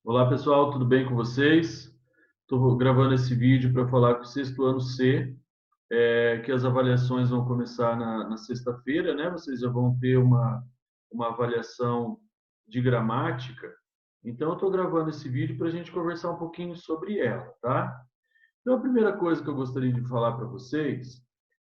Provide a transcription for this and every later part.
Olá pessoal, tudo bem com vocês? Estou gravando esse vídeo para falar que o sexto ano C, que as avaliações vão começar na sexta-feira, né? Vocês já vão ter uma avaliação de gramática. Então, eu estou gravando esse vídeo para a gente conversar um pouquinho sobre ela, tá? Então, a primeira coisa que eu gostaria de falar para vocês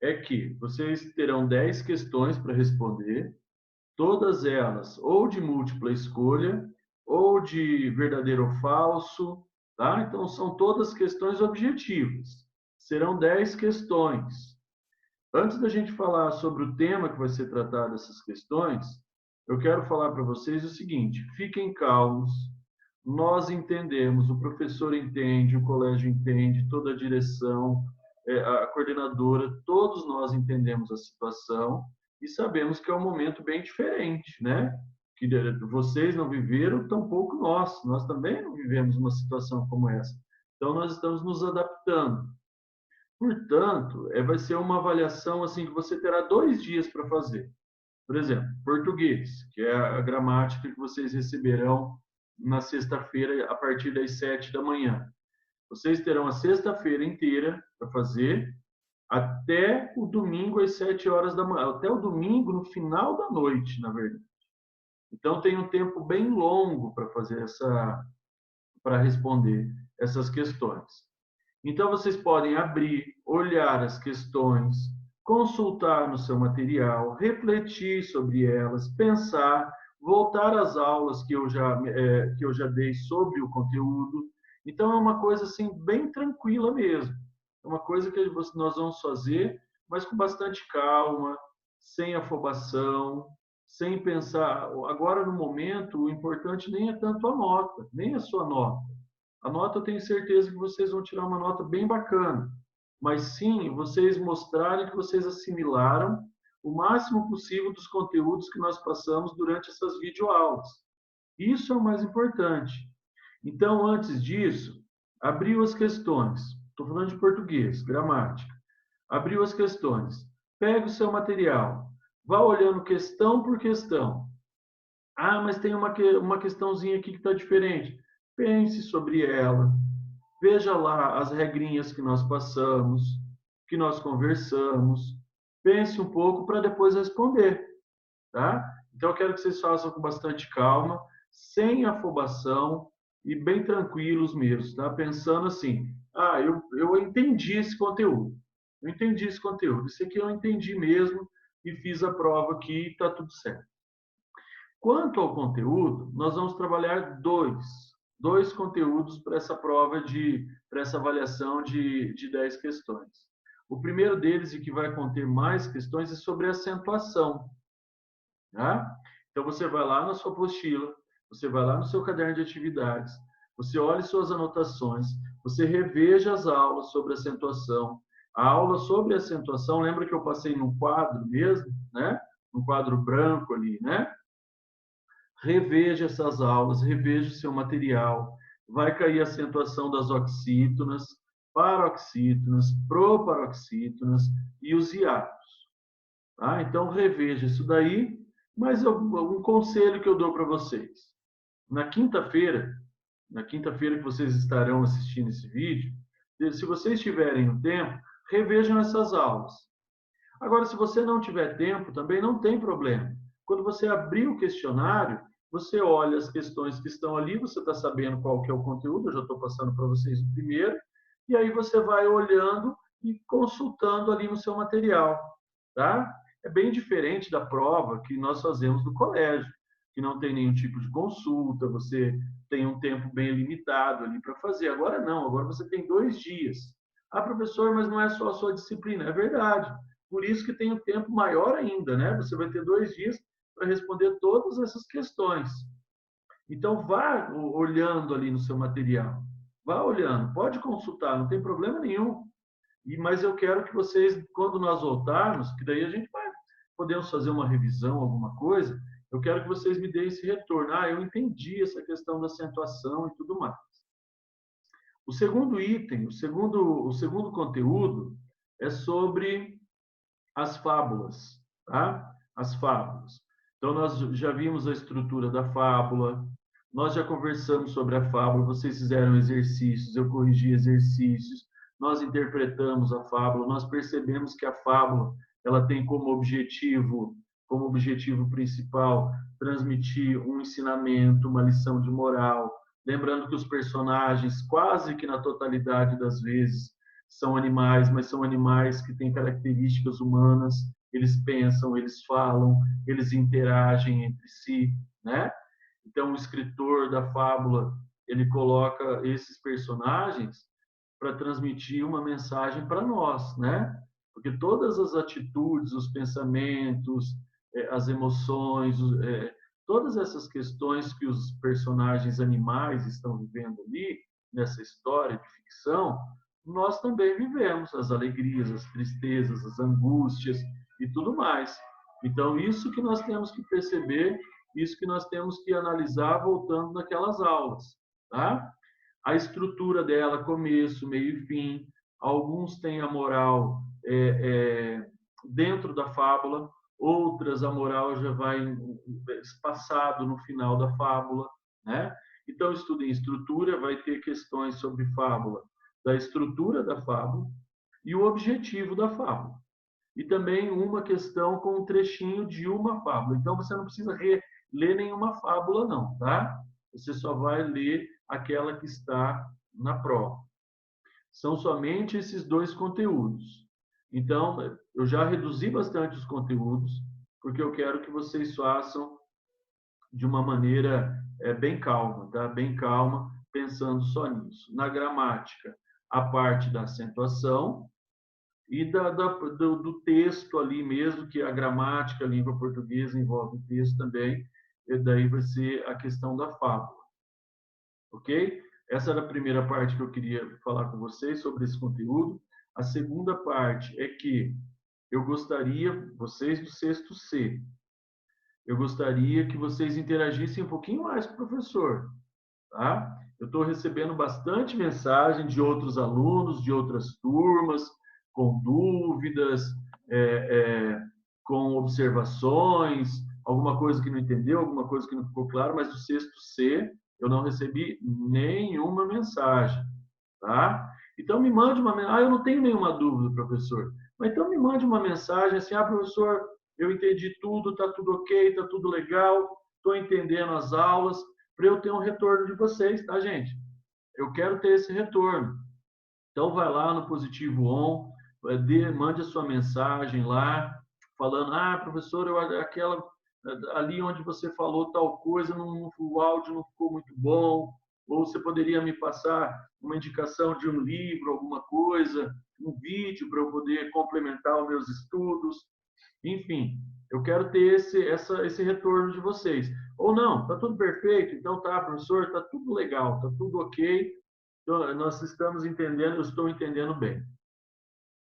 é que vocês terão 10 questões para responder, todas elas ou de múltipla escolha ou de verdadeiro ou falso, tá? Então são todas questões objetivas. Serão 10 questões. Antes da gente falar sobre o tema que vai ser tratado dessas questões, eu quero falar para vocês o seguinte: fiquem calmos. Nós entendemos, o professor entende, o colégio entende, toda a direção, a coordenadora, todos nós entendemos a situação e sabemos que é um momento bem diferente, né? Que vocês não viveram, tampouco nós. Nós também não vivemos uma situação como essa. Então, nós estamos nos adaptando. Portanto, vai ser uma avaliação assim que você terá 2 dias para fazer. Por exemplo, português, que é a gramática que vocês receberão na sexta-feira a partir das 7 da manhã. Vocês terão a sexta-feira inteira para fazer até o domingo às 7 horas da manhã, até o domingo no final da noite, na verdade. Então tem um tempo bem longo para fazer para responder essas questões. Então, vocês podem abrir, olhar as questões, consultar no seu material, refletir sobre elas, pensar, voltar às aulas que eu já dei sobre o conteúdo. Então, é uma coisa assim, bem tranquila mesmo. É uma coisa que nós vamos fazer, mas com bastante calma, sem afobação, sem pensar. Agora, no momento, o importante nem é tanto a nota, nem a sua nota. A nota eu tenho certeza que vocês vão tirar uma nota bem bacana, mas sim vocês mostrarem que vocês assimilaram o máximo possível dos conteúdos que nós passamos durante essas videoaulas. Isso é o mais importante. Então, antes disso, abriu as questões. Estou falando de português, gramática. Abriu as questões. Pega o seu material. Vá olhando questão por questão. Ah, mas tem uma questãozinha aqui que está diferente. Pense sobre ela. Veja lá as regrinhas que nós passamos, que nós conversamos. Pense um pouco para depois responder, tá? Então, eu quero que vocês façam com bastante calma, sem afobação e bem tranquilos mesmo, tá? Pensando assim, eu entendi esse conteúdo. Eu entendi esse conteúdo. Isso aqui eu entendi mesmo e fiz a prova aqui e está tudo certo. Quanto ao conteúdo, nós vamos trabalhar dois conteúdos para essa prova para essa avaliação de 10 questões. O primeiro deles, e que vai conter mais questões, é sobre acentuação. Tá? Então, você vai lá na sua apostila, você vai lá no seu caderno de atividades, você olha suas anotações, você reveja as aulas sobre acentuação. A aula sobre acentuação, lembra que eu passei num quadro mesmo, né? Um quadro branco ali, né? Reveja essas aulas, reveja o seu material. Vai cair a acentuação das oxítonas, paroxítonas, proparoxítonas e os hiatos. Tá? Então, reveja isso daí. Mas um conselho que eu dou para vocês. Na quinta-feira que vocês estarão assistindo esse vídeo, se vocês tiverem o tempo, revejam essas aulas. Agora, se você não tiver tempo, também não tem problema. Quando você abrir o questionário, você olha as questões que estão ali, você está sabendo qual que é o conteúdo, eu já estou passando para vocês o primeiro, e aí você vai olhando e consultando ali no seu material, tá? É bem diferente da prova que nós fazemos no colégio, que não tem nenhum tipo de consulta, você tem um tempo bem limitado ali para fazer. Agora não, agora você tem 2 dias. Ah, professor, mas não é só a sua disciplina. É verdade. Por isso que tem um tempo maior ainda, né? Você vai ter 2 dias para responder todas essas questões. Então, vá olhando ali no seu material. Vá olhando. Pode consultar, não tem problema nenhum. Mas eu quero que vocês, quando nós voltarmos, que daí a gente vai, podemos fazer uma revisão, alguma coisa, eu quero que vocês me deem esse retorno. Ah, eu entendi essa questão da acentuação e tudo mais. O segundo item, o segundo conteúdo é sobre as fábulas, tá? As fábulas. Então, nós já vimos a estrutura da fábula, Nós já conversamos sobre a fábula, vocês fizeram exercícios, eu corrigi exercícios, nós interpretamos a fábula, nós percebemos que a fábula ela tem como objetivo principal, transmitir um ensinamento, uma lição de moral. Lembrando que os personagens, quase que na totalidade das vezes, são animais, mas são animais que têm características humanas, eles pensam, eles falam, eles interagem entre si, né? Então, o escritor da fábula, ele coloca esses personagens para transmitir uma mensagem para nós, né? Porque todas as atitudes, os pensamentos, as emoções, todas essas questões que os personagens animais estão vivendo ali, nessa história de ficção, nós também vivemos as alegrias, as tristezas, as angústias e tudo mais. Então, isso que nós temos que perceber, isso que nós temos que analisar voltando naquelas aulas, tá? A estrutura dela, começo, meio e fim. Alguns têm a moral dentro da fábula, outras a moral já vai passado no final da fábula, né? Então, estudo em estrutura vai ter questões sobre fábula, da estrutura da fábula e o objetivo da fábula. E também uma questão com um trechinho de uma fábula. Então, você não precisa ler nenhuma fábula, não, tá? Você só vai ler aquela que está na prova. São somente esses dois conteúdos. Então, eu já reduzi bastante os conteúdos, porque eu quero que vocês façam de uma maneira bem calma, tá? Bem calma, pensando só nisso. Na gramática, a parte da acentuação e do texto ali mesmo, que a gramática, a língua portuguesa envolve o texto também, e daí vai ser a questão da fábula. Ok? Essa era a primeira parte que eu queria falar com vocês sobre esse conteúdo. A segunda parte é que eu gostaria, vocês do sexto C, eu gostaria que vocês interagissem um pouquinho mais com o professor, tá? Eu estou recebendo bastante mensagem de outros alunos, de outras turmas, com dúvidas, é, é, com observações, alguma coisa que não entendeu, alguma coisa que não ficou claro, mas do sexto C eu não recebi nenhuma mensagem, tá? Então me mande uma mensagem. Ah, eu não tenho nenhuma dúvida, professor. Mas então me mande uma mensagem assim: ah, professor, eu entendi tudo, está tudo ok, está tudo legal, estou entendendo as aulas, para eu ter um retorno de vocês, tá, gente? Eu quero ter esse retorno. Então vai lá no Positivo On, mande a sua mensagem lá, falando: ah, professor, aquela ali onde você falou tal coisa, o áudio não ficou muito bom, ou você poderia me passar uma indicação de um livro, alguma coisa, um vídeo para eu poder complementar os meus estudos. Enfim, eu quero ter esse retorno de vocês. Ou não, está tudo perfeito, então tá, professor, está tudo legal, está tudo ok, então, nós estamos entendendo, eu estou entendendo bem.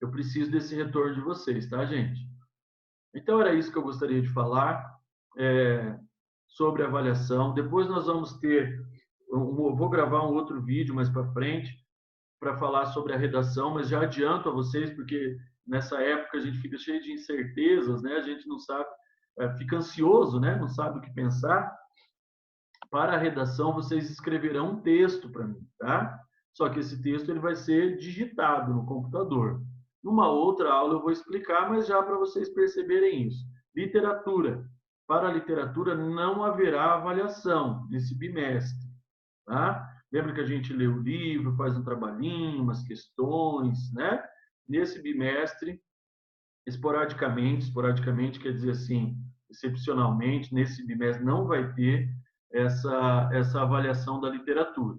Eu preciso desse retorno de vocês, tá, gente? Então, era isso que eu gostaria de falar sobre avaliação. Depois nós vamos ter, vou gravar um outro vídeo mais para frente, para falar sobre a redação, mas já adianto a vocês, porque nessa época a gente fica cheio de incertezas, né? A gente não sabe, fica ansioso, né? Não sabe o que pensar. Para a redação, vocês escreverão um texto para mim, tá? Só que esse texto ele vai ser digitado no computador. Numa outra aula eu vou explicar, mas já para vocês perceberem isso. Literatura. Para a literatura não haverá avaliação nesse bimestre, tá? Lembra que a gente lê o livro, faz um trabalhinho, umas questões, né? Nesse bimestre, esporadicamente quer dizer assim, excepcionalmente, nesse bimestre não vai ter essa avaliação da literatura.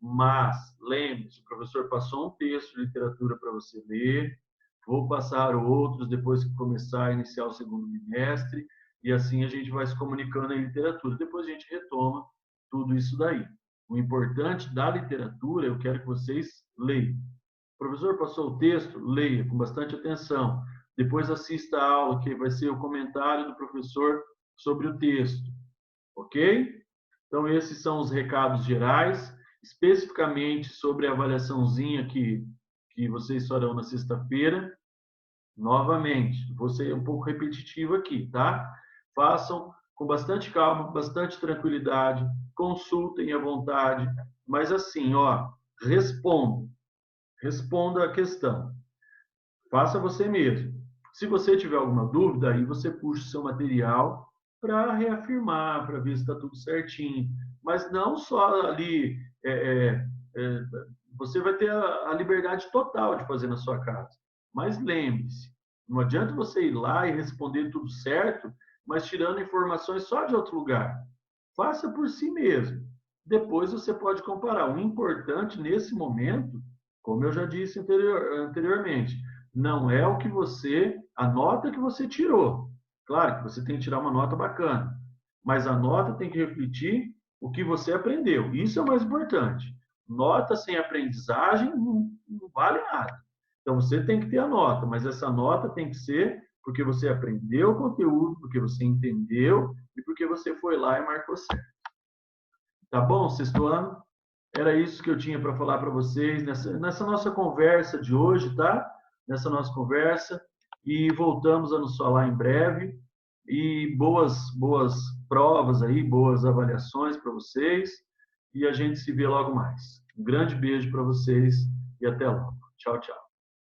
Mas, lembre-se, o professor passou um texto de literatura para você ler, vou passar outros depois que começar a iniciar o segundo bimestre, e assim a gente vai se comunicando em literatura. Depois a gente retoma tudo isso daí. O importante da literatura, eu quero que vocês leiam. O professor passou o texto, leia com bastante atenção. Depois assista a aula, que vai ser o comentário do professor sobre o texto. Ok? Então, esses são os recados gerais, especificamente sobre a avaliaçãozinha que vocês farão na sexta-feira. Novamente, vou ser um pouco repetitivo aqui, tá? Façam com bastante calma, bastante tranquilidade, consultem à vontade, mas assim, ó, responda a questão. Faça você mesmo. Se você tiver alguma dúvida, aí você puxa o seu material para reafirmar, para ver se está tudo certinho. Mas não só ali. É, você vai ter a liberdade total de fazer na sua casa. Mas lembre-se, não adianta você ir lá e responder tudo certo, mas tirando informações só de outro lugar. Faça por si mesmo. Depois você pode comparar. O importante nesse momento, como eu já disse anteriormente, não é o que a nota que você tirou. Claro que você tem que tirar uma nota bacana, mas a nota tem que refletir o que você aprendeu. Isso é o mais importante. Nota sem aprendizagem não vale nada. Então você tem que ter a nota, mas essa nota tem que ser porque você aprendeu o conteúdo, porque você entendeu e porque você foi lá e marcou certo. Tá bom, sexto ano? Era isso que eu tinha para falar para vocês nessa nossa conversa de hoje, tá? Nessa nossa conversa. E voltamos a nos falar em breve. E boas provas aí, boas avaliações para vocês. E a gente se vê logo mais. Um grande beijo para vocês e até logo. Tchau, tchau.